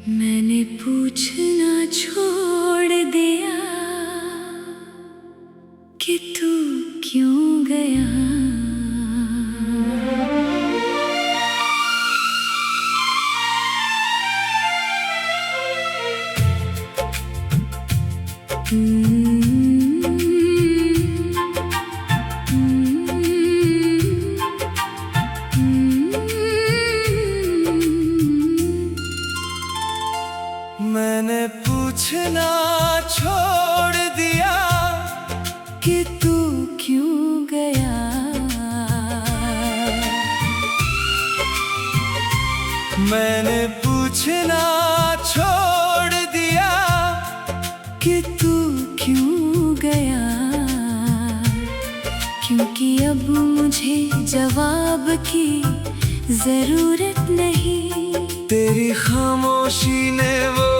मैंने पूछना छोड़ दिया कि तू क्यों गया। मैंने पूछना छोड़ दिया कि तू क्यों गया। मैंने पूछना छोड़ दिया कि तू क्यों गया, क्योंकि अब मुझे जवाब की जरूरत नहीं। तेरी खामोशी ने वो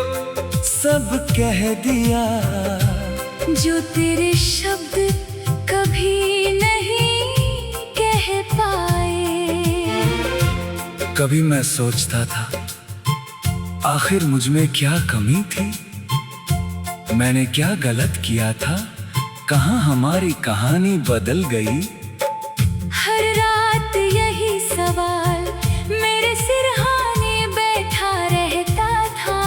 सब कह दिया जो तेरे शब्द कभी नहीं कह पाए। कभी मैं सोचता था आखिर मुझ में क्या कमी थी, मैंने क्या गलत किया था, कहाँ हमारी कहानी बदल गई। हर रात यही सवाल मेरे सिरहाने बैठा रहता था।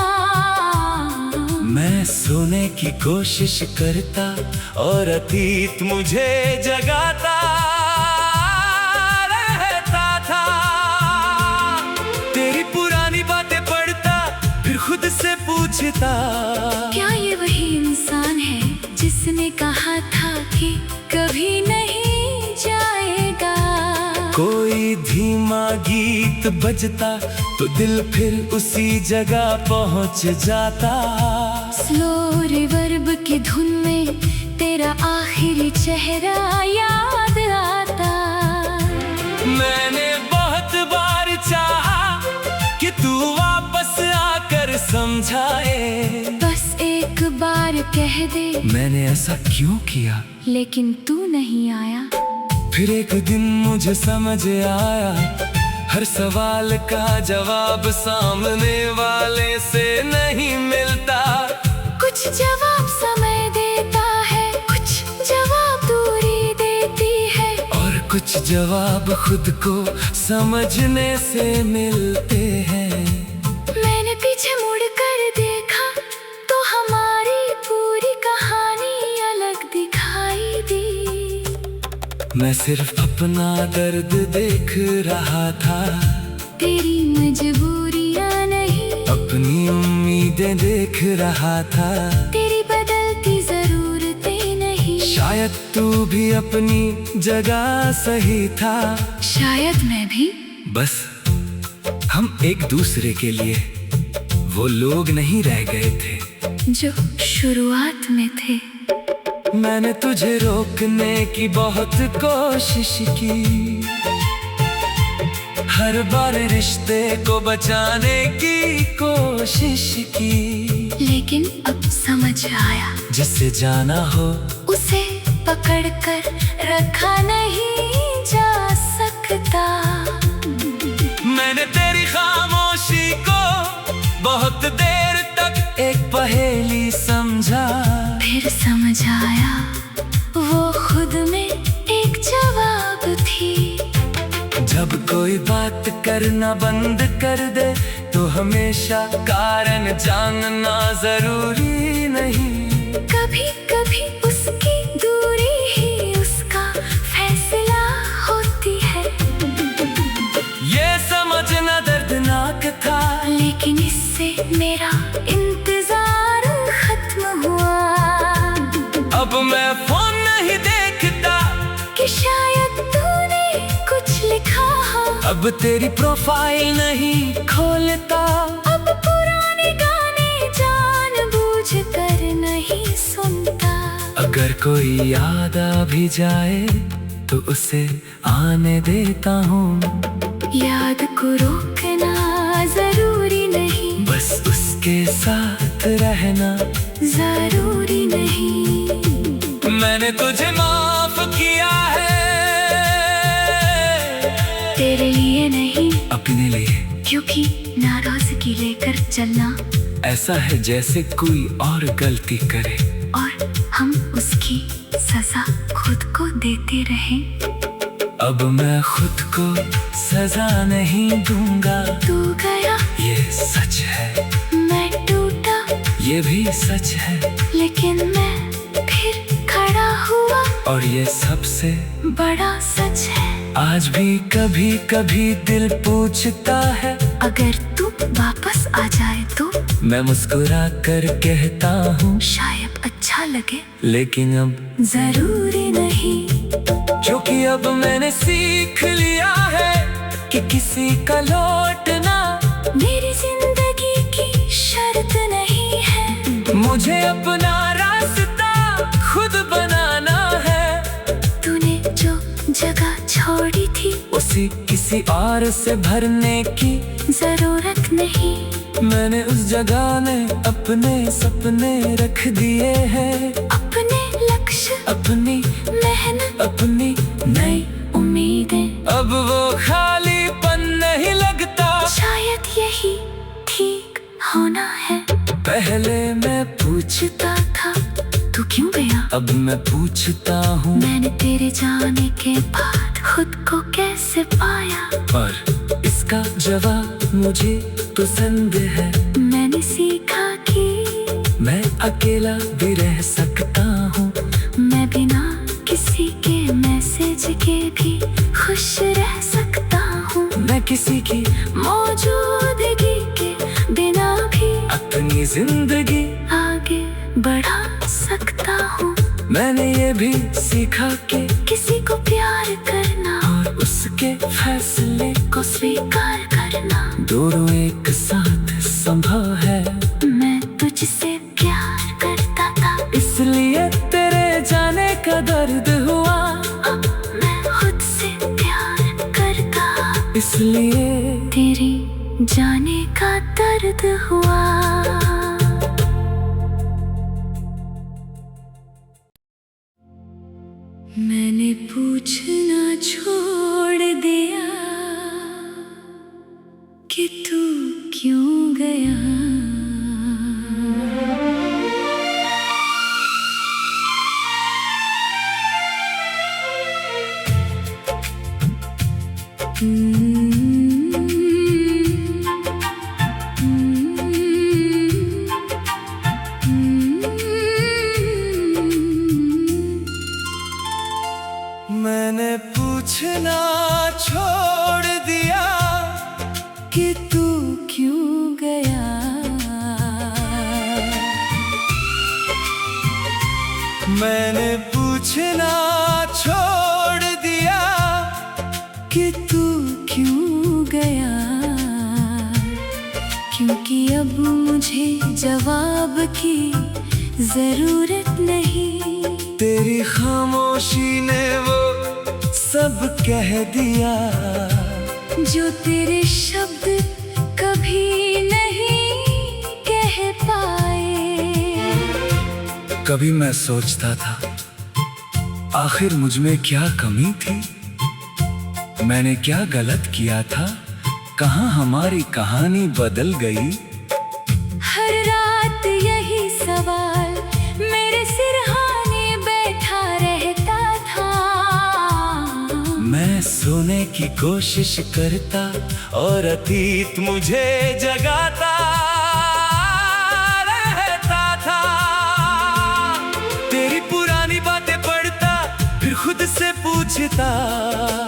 मैं सोने की कोशिश करता और अतीत मुझे जगाता रहता था। तेरी पुरानी बातें पढ़ता फिर खुद से पूछता, क्या ये वही इंसान है जिसने कहा था कि कभी नहीं जाएगा। कोई धीमा गीत बजता तो दिल फिर उसी जगह पहुंच जाता। स्लो रिवर्ब की धुन में तेरा आखिरी चेहरा याद आता। मैंने बहुत बार चाहा कि तू वापस आकर समझाए, बस एक बार कह दे मैंने ऐसा क्यों किया, लेकिन तू नहीं आया। फिर एक दिन मुझे समझ आया हर सवाल का जवाब सामने वाले से नहीं मिलता। कुछ जवाब समय देता है, कुछ जवाब दूरी देती है, और कुछ जवाब खुद को समझने से मिलते हैं। मैंने पीछे मुड़ कर देखा तो हमारी पूरी कहानी अलग दिखाई दी। मैं सिर्फ अपना दर्द देख रहा था, तेरी मजबूरियां नहीं, अपनी उम्मीदें देख रहा था। तेरी बदलती जरूरतें नहीं। शायद तू भी अपनी जगह सही था, शायद मैं भी। बस हम एक दूसरे के लिए वो लोग नहीं रह गए थे जो शुरुआत में थे। मैंने तुझे रोकने की बहुत कोशिश की, हर बार रिश्ते को बचाने की कोशिश की, लेकिन अब समझ आया जिससे जाना हो उसे पकड़ कर रखा नहीं जा सकता। मैंने तेरी खामोशी को बहुत देर तक एक पहेली समझा, फिर समझ आया वो खुद में एक जवाब थी। जब कोई बात करना बंद कर दे तो हमेशा कारण जानना जरूरी नहीं। कभी कभी उसकी दूरी ही उसका फैसला होती है। ये समझना दर्दनाक था, लेकिन इससे मेरा इंतजार खत्म हुआ। अब मैं फोन नहीं देखता कि शायद तूने कुछ लिखा हो। अब तेरी प्रोफाइल नहीं खोलता, अब पुराने गाने जानबूझ कर नहीं सुनता। अगर कोई याद आ भी जाए तो उसे आने देता हूँ। याद को रोकना जरूरी नहीं, बस उसके साथ रहना जरूरी नहीं। मैंने तुझे माफ किया है, तेरे लिए नहीं, अपने लिए। क्योंकि नाराजगी लेकर चलना ऐसा है जैसे कोई और गलती करे और हम उसकी सजा खुद को देते रहें। अब मैं खुद को सजा नहीं दूंगा। तू गया, ये सच है, मैं टूटा, ये भी सच है, लेकिन मैं फिर खड़ा हुआ और ये सबसे बड़ा सच है। आज भी कभी कभी दिल पूछता है, अगर तू वापस आ जाए तो मैं मुस्कुरा कर कहता हूँ शायद अच्छा लगे, लेकिन अब जरूरी नहीं। क्योंकि अब मैंने सीख लिया है कि किसी का लौटना मेरी जिंदगी की शर्त नहीं है। मुझे अपना रास्ता खुद बनाना है। तूने जो जगह छोड़ी थी उसी किसी और से भरने की जरूरत नहीं। मैंने उस जगह में अपने सपने रख दिए हैं, अपने लक्ष्य, अपनी मेहनत, अपनी नई उम्मीदें। अब वो खालीपन नहीं लगता। शायद यही ठीक होना है। पहले मैं पूछता था तू क्यों गया, अब मैं पूछता हूँ, मैंने तेरे जाने के बाद खुद को कैसे पाया। और इसका जवाब मुझे पसंद है। मैंने सीखा कि मैं अकेला भी रह सकता हूँ, मैं बिना किसी के मैसेज के भी खुश रह सकता हूँ। मैं किसी की मौजूदगी के बिना भी अपनी जिंदगी आगे बढ़ा सकता हूँ। मैंने ये भी सीखा कि किसी को प्यार करना और उसके फैसले को स्वीकार करना दोनों एक साथ संभव है। मैं तुझसे प्यार करता था, इसलिए तेरे जाने का दर्द हुआ। अब मैं खुद से प्यार करता, इसलिए तेरी जाने का दर्द हुआ। मैंने पूछना छोड़ दिया कि तू क्यों गया। मैंने पूछना छोड़ दिया कि तू क्यों गया। मैंने पूछना छोड़ दिया कि तू क्यों गया। क्योंकि अब मुझे जवाब की जरूरत नहीं। तेरी खामोशी ने वो सब कह दिया जो तेरे शब्द कभी नहीं कह पाए। कभी मैं सोचता था आखिर मुझ में क्या कमी थी, मैंने क्या गलत किया था, कहाँ हमारी कहानी बदल गई। हर रात यही सवाल मेरे सिरहाने बैठा रहता था। मैं सोने की कोशिश करता और अतीत मुझे जगाता रहता था। तेरी पुरानी बातें पढ़ता फिर खुद से पूछता,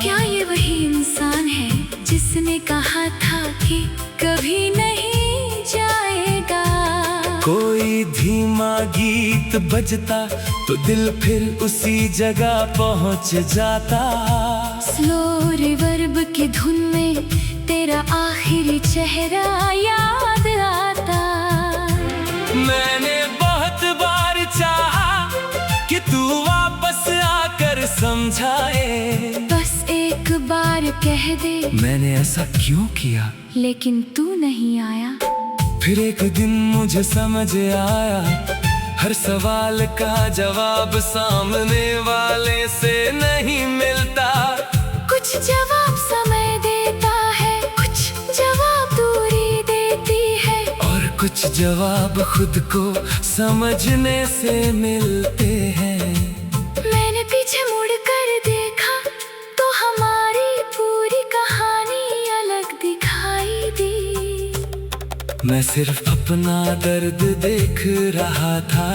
क्या ये वही इंसान है जिसने कहा था कि कभी नहीं जाएगा। कोई धीमा गीत बजता तो दिल फिर उसी जगह पहुंच जाता। स्लो रिवर्ब की धुन में तेरा आखिरी चेहरा याद आता। मैंने बहुत बार चाहा कि तू वापस आकर समझाए, बस एक बार कह दे मैंने ऐसा क्यों किया, लेकिन तू नहीं आया। फिर एक दिन मुझे समझ आया हर सवाल का जवाब सामने वाले से नहीं मिलता। कुछ जवाब समय देता है, कुछ जवाब कुछ जवाब खुद को समझने से मिलते हैं। मैंने पीछे मुड़ कर देखा तो हमारी पूरी कहानी अलग दिखाई दी। मैं सिर्फ अपना दर्द देख रहा था,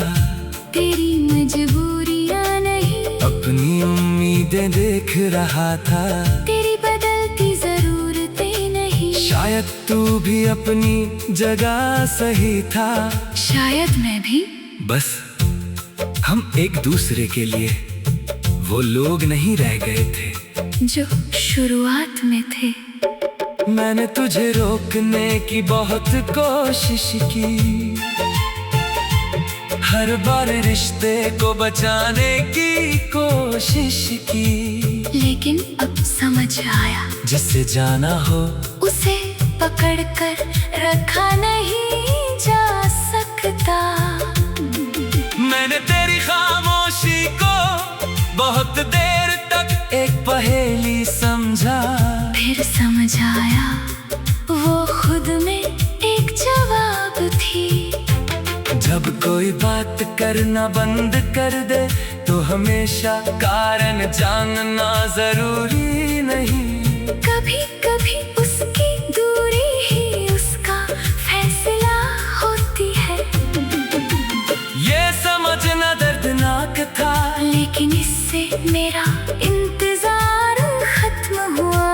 तेरी मजबूरियां नहीं, अपनी उम्मीदें देख रहा था। तेरी बदलती जरूरतें नहीं, शायद तू भी अपनी जगह सही था। शायद मैं भी। बस हम एक दूसरे के लिए वो लोग नहीं रह गए थे जो शुरुआत में थे। मैंने तुझे रोकने की बहुत कोशिश की, हर बार रिश्ते को बचाने की कोशिश की, लेकिन अब समझ आया जिसे जाना हो उसे पकड़ कर रखा नहीं जा सकता। मैंने तेरी खामोशी को बहुत देर तक एक पहेली समझा, फिर समझ आया वो खुद में एक जवाब थी। जब कोई बात करना बंद कर दे तो हमेशा कारण जानना जरूरी नहीं। कभी कभी उसकी दूरी ही उसका फैसला होती है। ये समझना दर्दनाक था, लेकिन इससे मेरा इंतजार खत्म हुआ।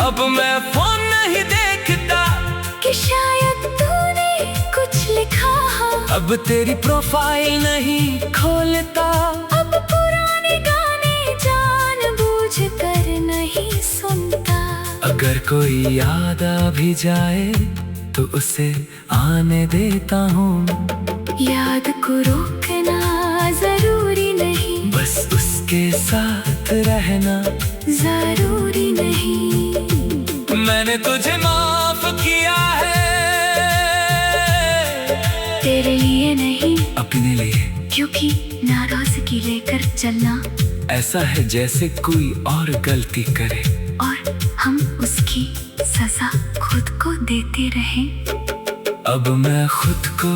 अब मैं फोन नहीं देखता कि शायद तूने कुछ लिखा हो, अब तेरी प्रोफाइल नहीं खोलता। अब पुराने गाने जानबूझ कर नहीं सुनता। अगर कोई याद आ भी जाए तो उसे आने देता हूँ। याद को रोकना जरूरी नहीं, बस उसके साथ रहना जरूरी नहीं। मैंने तुझे माफ किया है, तेरे लिए नहीं, अपने लिए। क्योंकि नाराजगी लेकर चलना ऐसा है जैसे कोई और गलती करे और हम उसकी सजा खुद को देते रहें। अब मैं खुद को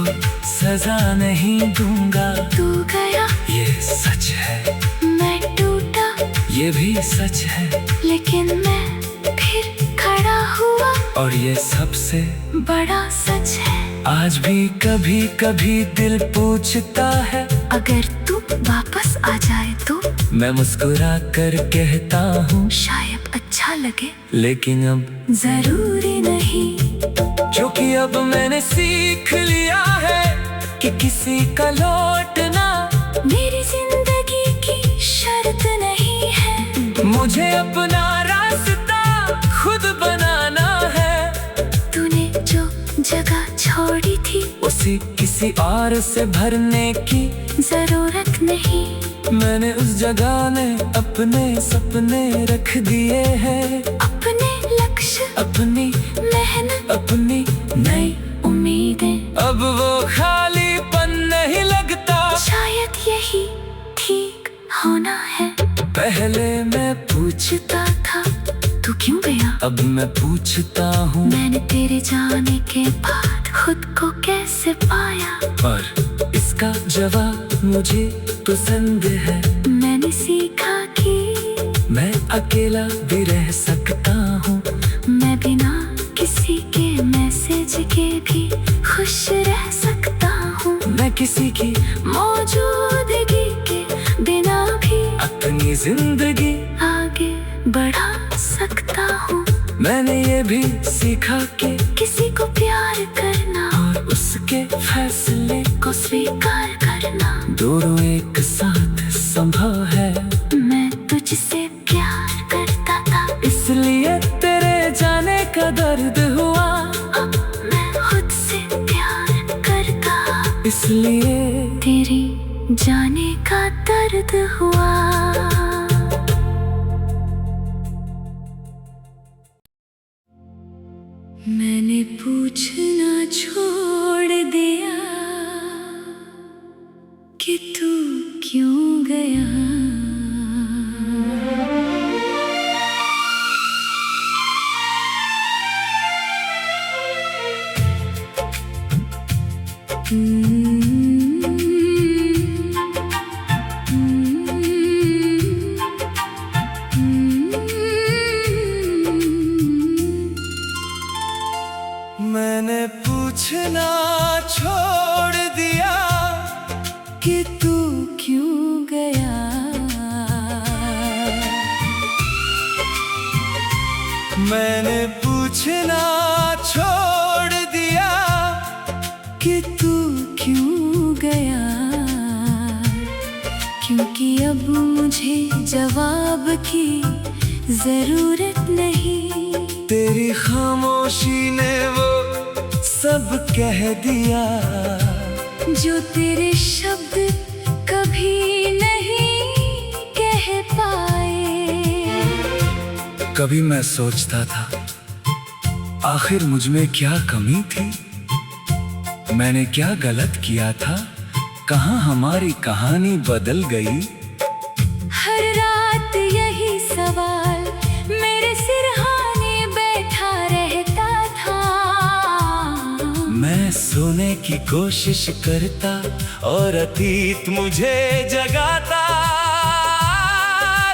सजा नहीं दूंगा। तू गया, ये सच है, मैं टूटा, ये भी सच है, लेकिन मैं फिर खड़ा हुआ और ये सबसे बड़ा सच है। आज भी कभी कभी दिल पूछता है, अगर तू वापस आ जाए तो मैं मुस्कुरा कर कहता हूँ शायद अच्छा लगे, लेकिन अब जरूरी नहीं। क्योंकि अब मैंने सीख लिया है कि किसी का लौटना मेरी जिंदगी की शर्त नहीं है। मुझे अपना रास्ता खुद बनाना है। तूने जो जगह छोड़ी थी उसी किसी और से भरने की जरूरत नहीं। मैंने उस जगह में अपने सपने रख दिए हैं, अपने लक्ष्य, अपनी मेहनत, अपनी नई उम्मीदें। अब वो खालीपन नहीं लगता। शायद यही ठीक होना है। पहले मैं पूछता था तू क्यों गया, अब मैं पूछता हूँ, मैंने तेरे जाने के बाद खुद को कैसे पाया। और इसका जवाब मुझे पसंद है। मैंने सीखा कि मैं अकेला भी रह सकता हूँ, मैं बिना किसी के मैसेज के भी खुश रह सकता हूँ। मैं किसी की मौजूदगी के बिना भी अपनी जिंदगी आगे बढ़ा सकता हूँ। मैंने ये भी सीखा कि किसी को प्यार करना और उसके फैसले को स्वीकार करना दोनों एक साथ संभव है। मैं तुझसे प्यार करता था, इसलिए तेरे जाने का दर्द हुआ। अब मैं खुद से प्यार करता, इसलिए तेरी जाने का दर्द हुआ। मैंने पूछना छोड़ दिया कि तू क्यों गया। मैंने पूछना छोड़ दिया कि तू क्यों गया? मैंने पूछना छोड़ दिया कि तू क्यों गया? क्योंकि अब मुझे जवाब की जरूरत नहीं। तेरी खामोशी ने वो सब कह दिया जो तेरे शब्द कभी नहीं कह पाए। कभी मैं सोचता था आखिर मुझ में क्या कमी थी, मैंने क्या गलत किया था, कहाँ हमारी कहानी बदल गई। हर रात यही सवाल मेरे सिरहाने बैठा रहता था। मैं सोने की कोशिश करता और अतीत मुझे जगाता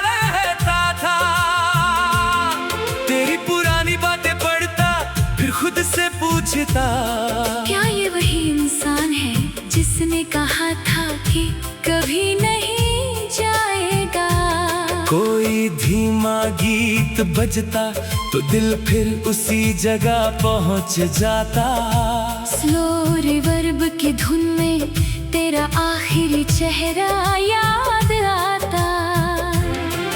रहता था। तेरी पुरानी बातें पढ़ता फिर खुद से पूछता, क्या ये वही इंसान है जिसने कहा था कि कभी नहीं जाएगा? कोई धीमा गीत बजता तो दिल फिर उसी जगह पहुंच जाता। स्लो रिवर्ब की धुन में तेरा आखिरी चेहरा याद आता।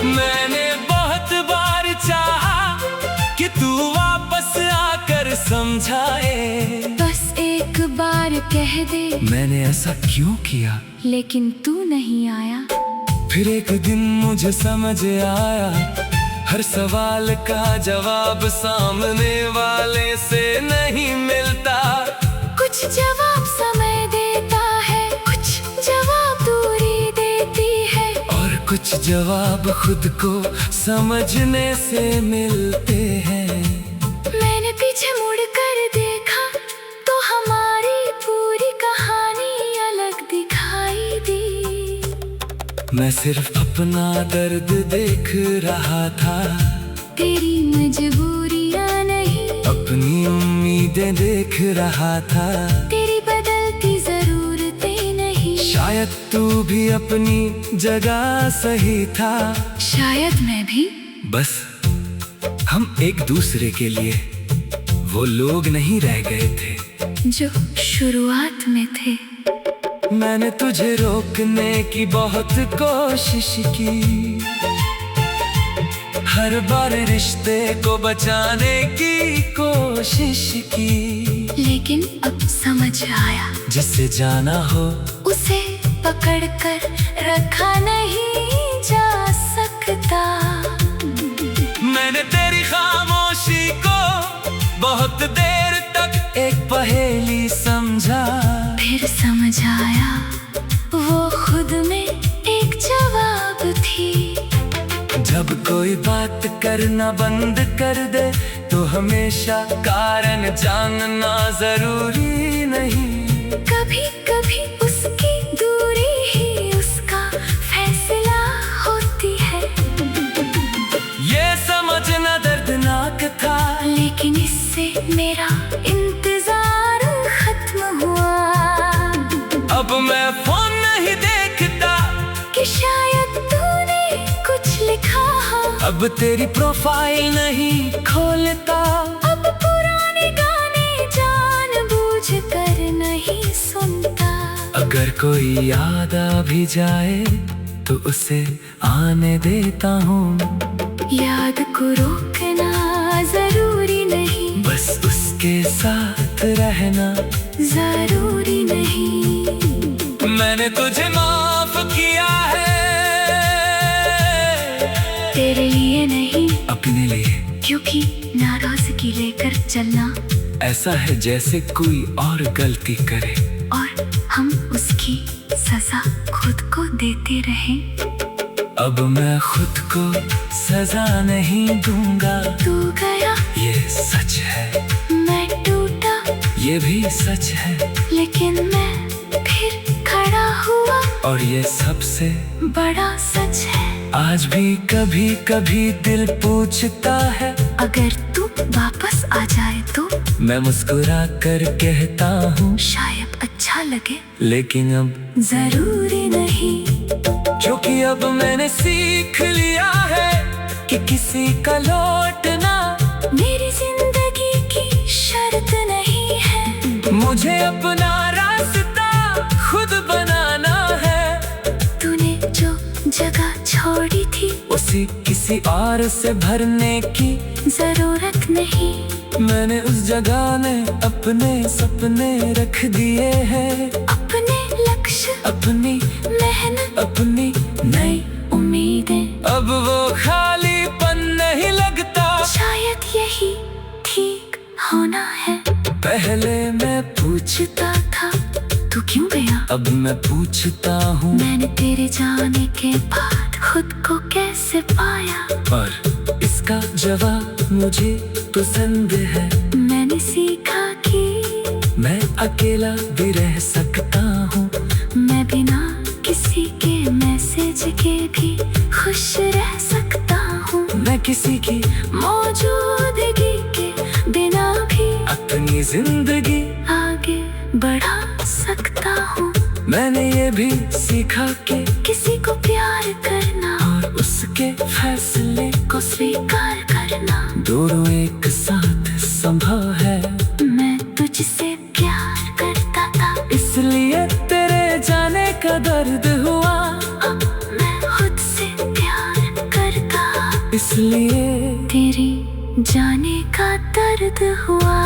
मैंने बहुत बार चाहा कि तू वापस आकर समझाए, बस एक बार कह दे मैंने ऐसा क्यों किया, लेकिन तू नहीं आया। फिर एक दिन मुझे समझ आया हर सवाल का जवाब सामने वाले से नहीं मिलता। कुछ जवाब समय देता है, कुछ जवाब दूरी देती है, और कुछ जवाब खुद को समझने से मिलते हैं। मैंने पीछे मुड़ कर देखा तो हमारी पूरी कहानी अलग दिखाई दी। मैं सिर्फ अपना दर्द देख रहा था, तेरी मजबूरियां नहीं, अपनी उम्मीदें देख रहा था। तेरी बदलती जरूरतें नहीं। शायद तू भी अपनी जगह सही था, शायद मैं भी। बस हम एक दूसरे के लिए वो लोग नहीं रह गए थे जो शुरुआत में थे। मैंने तुझे रोकने की बहुत कोशिश की, हर बार रिश्ते को बचाने की कोशिश की, लेकिन अब समझ आया जिससे जाना हो उसे पकड़ कर रखा नहीं जा सकता। मैंने तेरी खामोशी को बहुत देर तक एक पहेली समझा, फिर समझ आया वो खुद में एक जवाब थी। जब कोई बात करना बंद कर दे तो हमेशा कारण जानना जरूरी नहीं। कभी कभी उसकी दूरी ही उसका फैसला होती है। ये समझना दर्दनाक था, लेकिन इससे मेरा इंतजार खत्म हुआ। अब मैं फोन नहीं देखता कि शायद तूने कुछ लिखा हो। अब तेरी प्रोफाइल नहीं खोलता, अब पुराने गाने जानबूझ कर नहीं सुनता। अगर कोई याद आ भी जाए तो उसे आने देता हूँ। याद को रोकना जरूरी नहीं, बस उसके साथ रहना जरूरी नहीं। मैंने तुझे माफ किया है, तेरे लिए नहीं, अपने लिए। क्योंकि नाराजगी लेकर चलना ऐसा है जैसे कोई और गलती करे और हम उसकी सजा खुद को देते रहें। अब मैं खुद को सजा नहीं दूंगा। तू गया, ये सच है, मैं टूटा, ये भी सच है। लेकिन मैं और ये सबसे बड़ा सच है। आज भी कभी कभी दिल पूछता है, अगर तू वापस आ जाए तो मैं मुस्कुरा कर कहता हूँ शायद अच्छा लगे, लेकिन अब जरूरी नहीं। क्योंकि अब मैंने सीख लिया है कि किसी का लौटना मेरी जिंदगी की शर्त नहीं है। मुझे अपना रास्ता खुद बनाना है। तूने जो जगह छोड़ी थी उसी किसी और से भरने की जरूरत नहीं। मैंने उस जगह में अपने सपने रख दिए हैं, अपने लक्ष्य, अपनी मेहनत, अपनी नई उम्मीदें। अब वो खालीपन नहीं लगता। शायद यही ठीक होना है। पहले मैं पूछता था तू क्यों गया, अब मैं पूछता हूँ, मैंने तेरे जाने के बाद खुद को कैसे पाया। पर इसका जवाब मुझे पसंद है। मैंने सीखा कि मैं अकेला भी रह सकता हूँ, मैं बिना किसी के मैसेज के भी खुश रह सकता हूँ। मैं किसी की मौजूदगी के बिना भी अपनी जिंदगी आगे बढ़ा सकता हूँ। मैंने ये भी सीखा कि किसी को प्यार करना और उसके फैसले को स्वीकार करना दोनों एक साथ संभव है। मैं तुझसे प्यार करता था, इसलिए तेरे जाने का दर्द हुआ। अब मैं खुद से प्यार करता, इसलिए तेरी जाने का दर्द हुआ।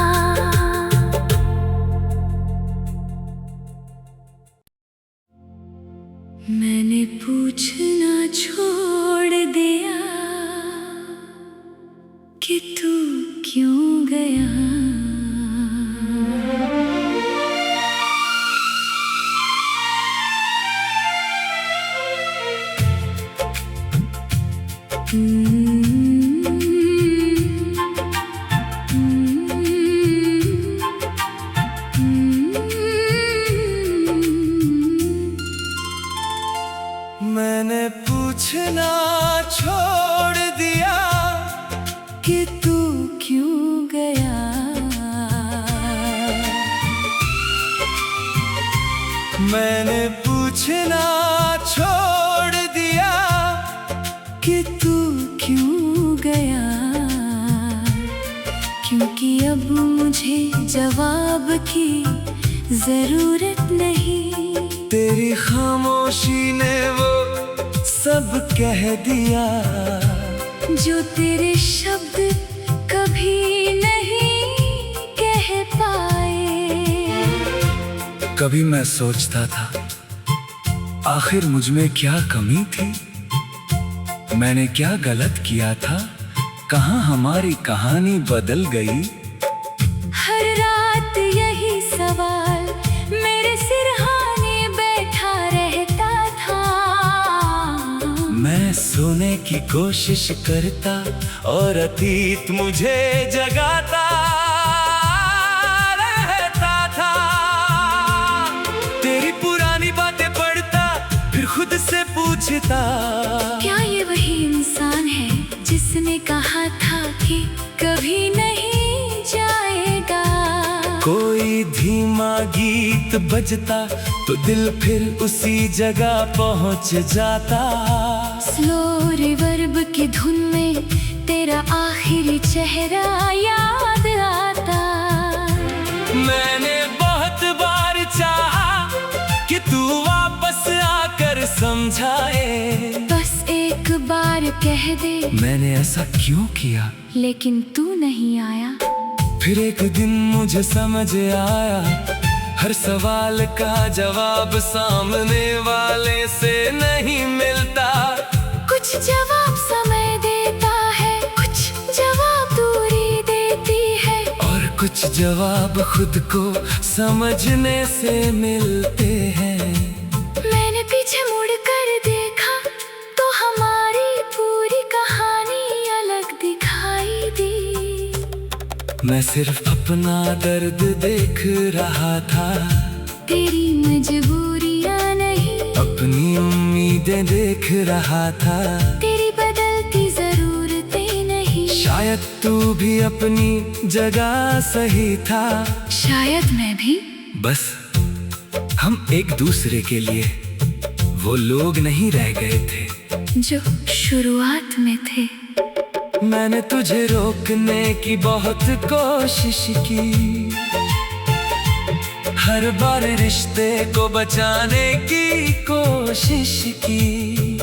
मैंने पूछना छोड़ दिया कि तू क्यों गया। मैंने पूछना छोड़ दिया कि तू क्यों गया। मैंने पूछना छोड़ दिया कि तू क्यों गया, क्योंकि अब मुझे जवाब की जरूरत नहीं। तेरी खामोशी ने वो सब कह दिया जो तेरे शब्द कभी नहीं कह पाए। कभी मैं सोचता था आखिर मुझ में क्या कमी थी, मैंने क्या गलत किया था, कहाँ हमारी कहानी बदल गई। हर रात यही सवाल मेरे सिरहाने बैठा रहता था। मैं सोने की कोशिश करता और अतीत मुझे जगाता रहता था। तेरी पुरानी बातें पढ़ता फिर खुद से पूछता, क्या ये वही इंसान है जिसने कहा था कि कभी नहीं जाएगा। कोई धीमा गीत बजता तो दिल फिर उसी जगह पहुंच जाता। स्लो रिवर्ब की धुन में तेरा आखिरी चेहरा याद आता। मैंने बहुत बार चाहा कि तू वापस आकर समझाए, बस एक बार कह दे मैंने ऐसा क्यों किया। लेकिन तू नहीं आया। फिर एक दिन मुझे समझ आया, हर सवाल का जवाब सामने वाले से नहीं मिलता। कुछ जवाब समय देता है, कुछ जवाब दूरी देती है, और कुछ जवाब खुद को समझने से मिलते हैं। मैंने पीछे मुड़ कर देखा तो हमारी पूरी कहानी अलग दिखाई दी। मैं सिर्फ अपना दर्द देख रहा था, तेरी मजबूरियां नहीं। अपनी उम्मीदें देख रहा था, तेरी बदलती जरूरतें नहीं। शायद तू भी अपनी जगह सही था। शायद मैं भी। बस हम एक दूसरे के लिए वो लोग नहीं रह गए थे जो शुरुआत में थे। मैंने तुझे रोकने की बहुत कोशिश की, हर बार रिश्ते को बचाने की कोशिश की,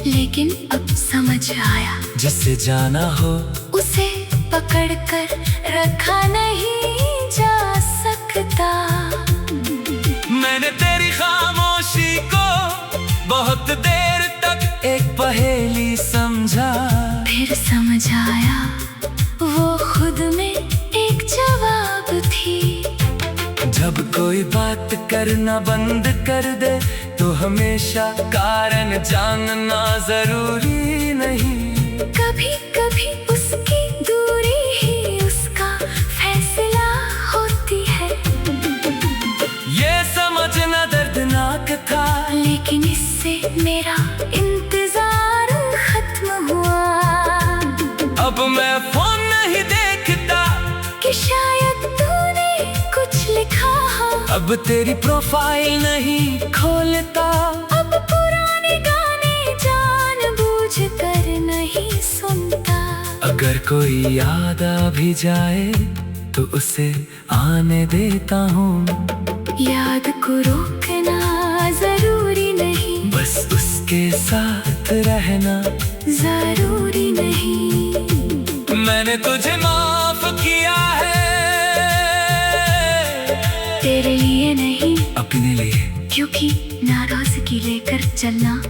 लेकिन अब समझ आया जिससे जाना हो उसे पकड़ कर रखा नहीं जा सकता। मैंने तेरी खामोशी को बहुत देर तक एक पहेली समझा, फिर समझ आया वो खुद में एक जवाब थी। जब कोई बात करना बंद कर दे तो हमेशा कारण जानना जरूरी नहीं। कभी कभी उसकी दूरी ही उसका फैसला होती है। ये समझना दर्दनाक था, लेकिन इससे मेरा इंतजार खत्म हुआ। अब मैं फोन नहीं देखता कि शायद तूने कुछ लिखा हो। अब तेरी प्रोफाइल नहीं खोलता, अब पुराने गाने जानबूझ कर नहीं सुनता। अगर कोई याद आ भी जाए तो उसे आने देता हूँ। याद को रोकना जरूरी नहीं, बस उसके साथ रहना जरूरी नहीं। मैंने तुझे माफ किया है, तेरे लिए नहीं, अपने लिए। क्योंकि नाराजगी लेकर चलना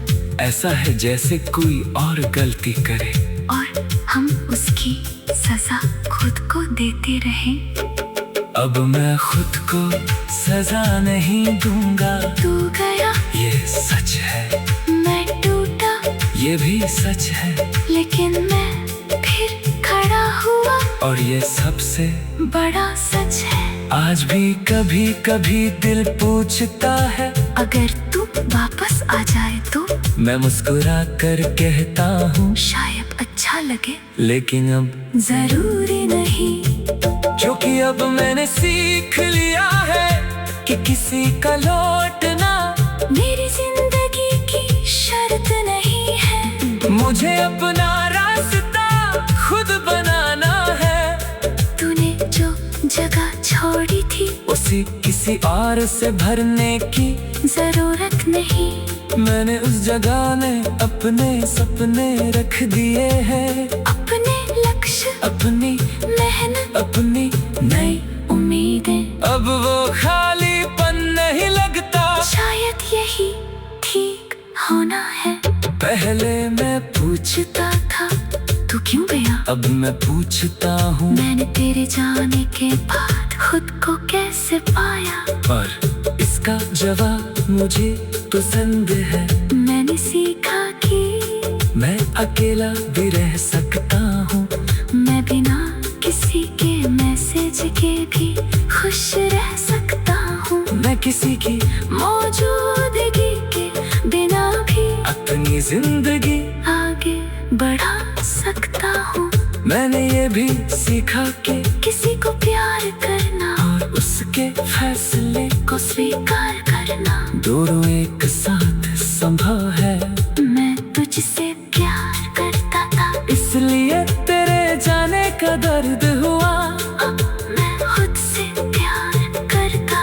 ऐसा है जैसे कोई और गलती करे और हम उसकी सजा खुद को देते रहें। अब मैं खुद को सजा नहीं दूंगा। तू गया, ये सच है, मैं टूटा, ये भी सच है, लेकिन मैं फिर खड़ा हुआ और ये सबसे बड़ा सच है। आज भी कभी कभी दिल पूछता है, अगर तू वापस आ जाए तो मैं मुस्कुरा कर कहता हूँ शायद अच्छा लगे, लेकिन अब जरूरी नहीं। क्योंकि अब मैंने सीख लिया है कि किसी का लौटना मेरी जिंदगी की शर्त नहीं है। मुझे अपना रास्ता खुद बनाना है। तूने जो जगह छोड़ी थी उसी किसी और से भरने की जरूरत नहीं। मैंने उस जगह में अपने सपने रख दिए हैं, अपने लक्ष्य, अपनी मेहनत, अपनी नई उम्मीदें। अब वो खालीपन नहीं लगता, शायद यही ठीक होना है। पहले मैं पूछता था तू क्यों गया, अब मैं पूछता हूँ। मैंने तेरे जाने के बाद खुद को कैसे पाया, और इसका जवाब मुझे पसंद है। मैंने सीखा कि मैं अकेला भी रह सकता हूँ, मैं बिना किसी के मैसेज के भी खुश रह सकता हूँ। मैं किसी की मौजूदगी के बिना भी अपनी जिंदगी आगे बढ़ा सकता हूँ। मैंने ये भी सीखा कि किसी को प्यार करना और उसके फैसले को स्वीकार करना दोनों एक साथ संभव है। मैं तुझसे प्यार करता था, इसलिए तेरे जाने का दर्द हुआ। अब मैं खुद से प्यार करता,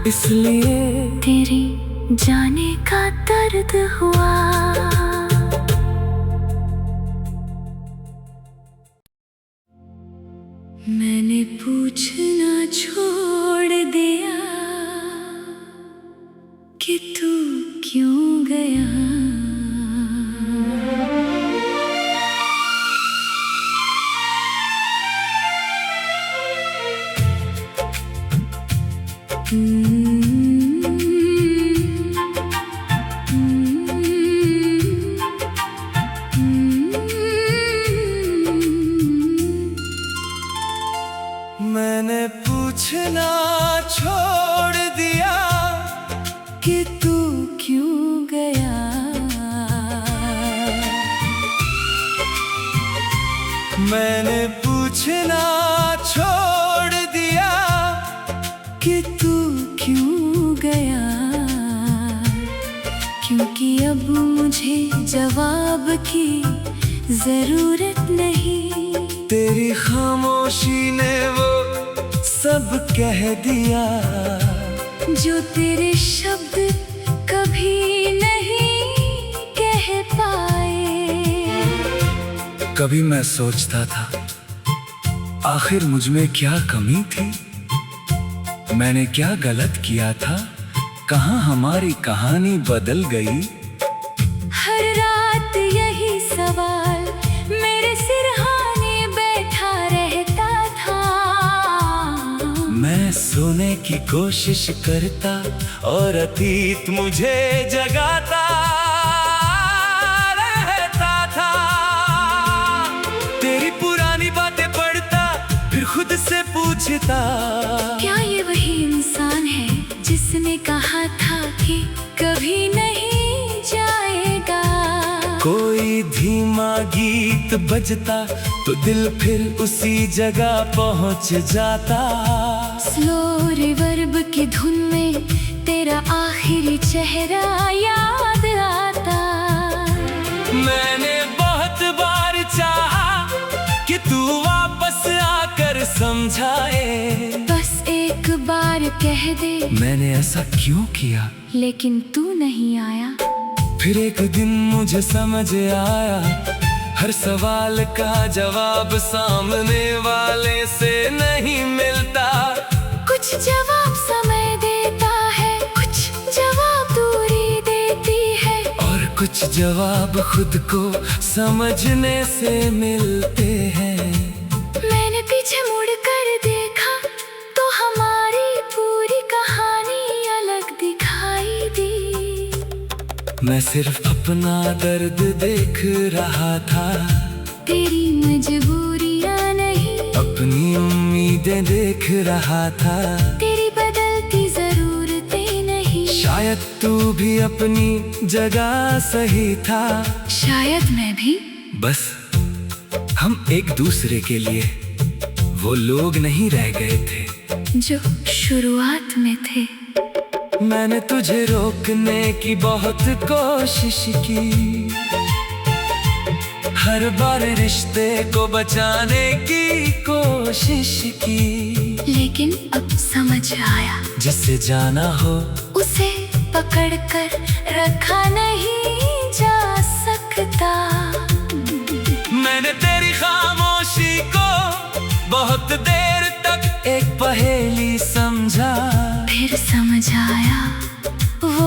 इसलिए तेरी जाने का दर्द हुआ। मैंने पूछना छोड़ दिया कि तू क्यों गया। मैंने पूछना छोड़ दिया कि तू क्यों गया। कि तू क्यों गया, क्योंकि अब मुझे जवाब की जरूरत नहीं। तेरी खामोशी ने वो सब कह दिया जो तेरे शब्द कभी नहीं कह पाए। कभी मैं सोचता था आखिर मुझ में क्या कमी थी, मैंने क्या गलत किया था, कहाँ हमारी कहानी बदल गई। हर रात यही सवाल मेरे सिरहाने बैठा रहता था। मैं सोने की कोशिश करता और अतीत मुझे जगाता रहता था। तेरी पुरानी बातें पढ़ता फिर खुद से पूछता, क्या ये वही इंसान है जिसने कहा था कि कभी नहीं जाएगा। कोई धीमा गीत बजता तो दिल फिर उसी जगह पहुंच जाता। स्लो रिवर्ब की धुन में तेरा आखिरी चेहरा याद आता। मैंने बहुत बार चाहा कि तू वापस आकर समझाए, बस एक बार कह दे मैंने ऐसा क्यों किया, लेकिन तू नहीं आया। फिर एक दिन मुझे समझ आया हर सवाल का जवाब सामने वाले से नहीं मिलता। कुछ जवाब समय देता है, कुछ जवाब दूरी देती है, और कुछ जवाब खुद को समझने से मिलते हैं। मैंने पीछे मुड़ कर देखा तो हमारी पूरी कहानी अलग दिखाई दी। मैं सिर्फ अपना दर्द देख रहा था, तेरी मजबूरियां नहीं, अपनी उम्मीदें देख रहा था। तेरी बदलती जरूरतें नहीं। शायद तू भी अपनी जगह सही था, शायद मैं भी। बस हम एक दूसरे के लिए वो लोग नहीं रह गए थे जो शुरुआत में थे। मैंने तुझे रोकने की बहुत कोशिश की, हर बार रिश्ते को बचाने की कोशिश की, लेकिन अब समझ आया जिससे जाना हो उसे पकड़ कर रखा नहीं जा सकता। मैंने तेरी खामोशी को बहुत देर तक एक पहेली समझा, फिर समझ आया वो